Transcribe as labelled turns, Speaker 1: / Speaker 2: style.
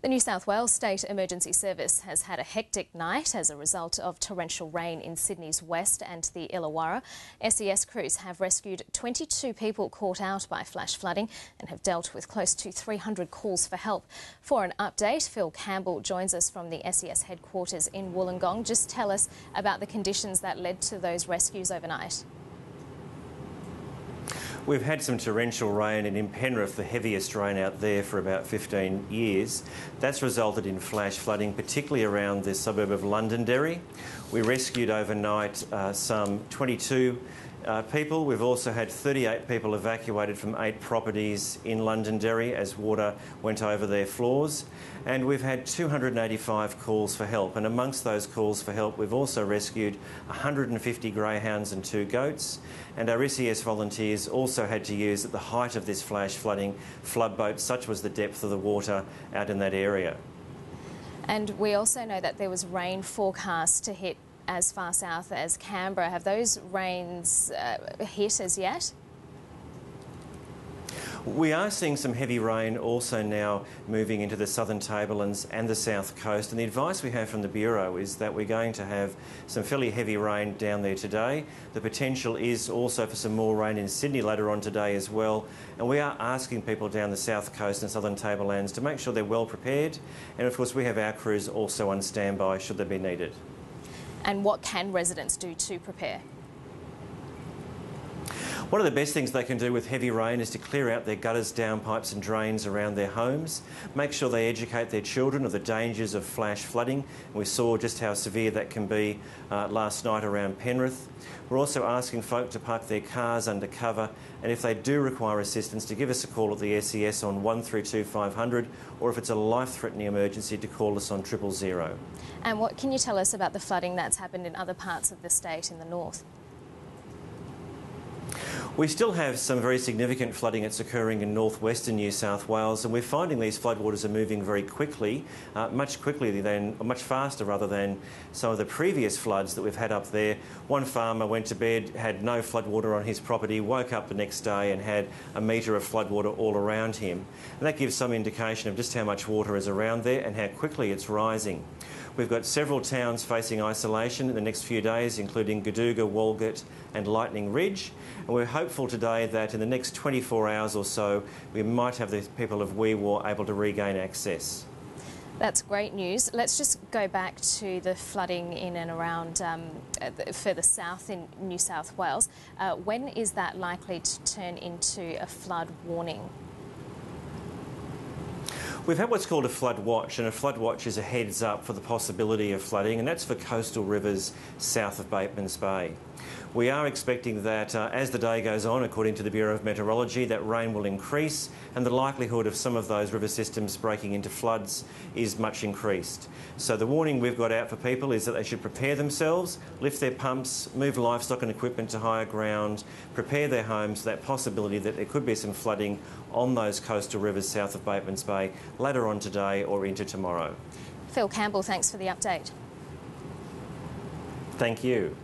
Speaker 1: The New South Wales State Emergency Service has had a hectic night as a result of torrential rain in Sydney's west and the Illawarra. SES crews have rescued 22 people caught out by flash flooding and have dealt with close to 300 calls for help. For an update, Phil Campbell joins us from the SES headquarters in Wollongong. Just tell us about the conditions that led to those rescues overnight.
Speaker 2: We've had some torrential rain, and in Penrith the heaviest rain out there for about 15 years. That's resulted in flash flooding, particularly around the suburb of Londonderry. We rescued overnight some 22 people. We've also had 38 people evacuated from 8 properties in Londonderry as water went over their floors. And we've had 285 calls for help. And amongst those calls for help, we've also rescued 150 greyhounds and 2 goats. And our SES volunteers also had to use, at the height of this flash flooding, flood boats. Such was the depth of the water out in that area.
Speaker 1: And we also know that there was rain forecast to hit as far south as Canberra. Have those rains hit as yet?
Speaker 2: We are seeing some heavy rain also now moving into the southern tablelands and the south coast, and the advice we have from the Bureau is that we're going to have some fairly heavy rain down there today. The potential is also for some more rain in Sydney later on today as well, and we are asking people down the south coast and southern tablelands to make sure they're well prepared, and of course we have our crews also on standby should they be needed.
Speaker 1: And what can residents do to prepare?
Speaker 2: One of the best things they can do with heavy rain is to clear out their gutters, downpipes and drains around their homes. Make sure they educate their children of the dangers of flash flooding. We saw just how severe that can be last night around Penrith. We're also asking folk to park their cars under cover, and if they do require assistance, to give us a call at the SES on 132 500, or if it's a life-threatening emergency, to call us on 000.
Speaker 1: And what can you tell us about the flooding that's happened in other parts of the state in the north?
Speaker 2: We still have some very significant flooding that's occurring in northwestern New South Wales, and we're finding these floodwaters are moving very quickly, much faster rather than some of the previous floods that we've had up there. One farmer went to bed, had no floodwater on his property, woke up the next day and had a metre of floodwater all around him. And that gives some indication of just how much water is around there and how quickly it's rising. We've got several towns facing isolation in the next few days, including Gadooga, Walgett and Lightning Ridge. And we're hopeful today that in the next 24 hours or so, we might have the people of Wee Waa able to regain access.
Speaker 1: That's great news. Let's just go back to the flooding in and around further south in New South Wales. When is that likely to turn into a flood warning?
Speaker 2: We've had what's called a flood watch, and a flood watch is a heads up for the possibility of flooding, and that's for coastal rivers south of Bateman's Bay. We are expecting that as the day goes on, according to the Bureau of Meteorology, that rain will increase and the likelihood of some of those river systems breaking into floods is much increased. So the warning we've got out for people is that they should prepare themselves, lift their pumps, move livestock and equipment to higher ground, prepare their homes for that possibility that there could be some flooding on those coastal rivers south of Bateman's Bay later on today or into tomorrow.
Speaker 1: Phil Campbell, thanks for the update.
Speaker 2: Thank you.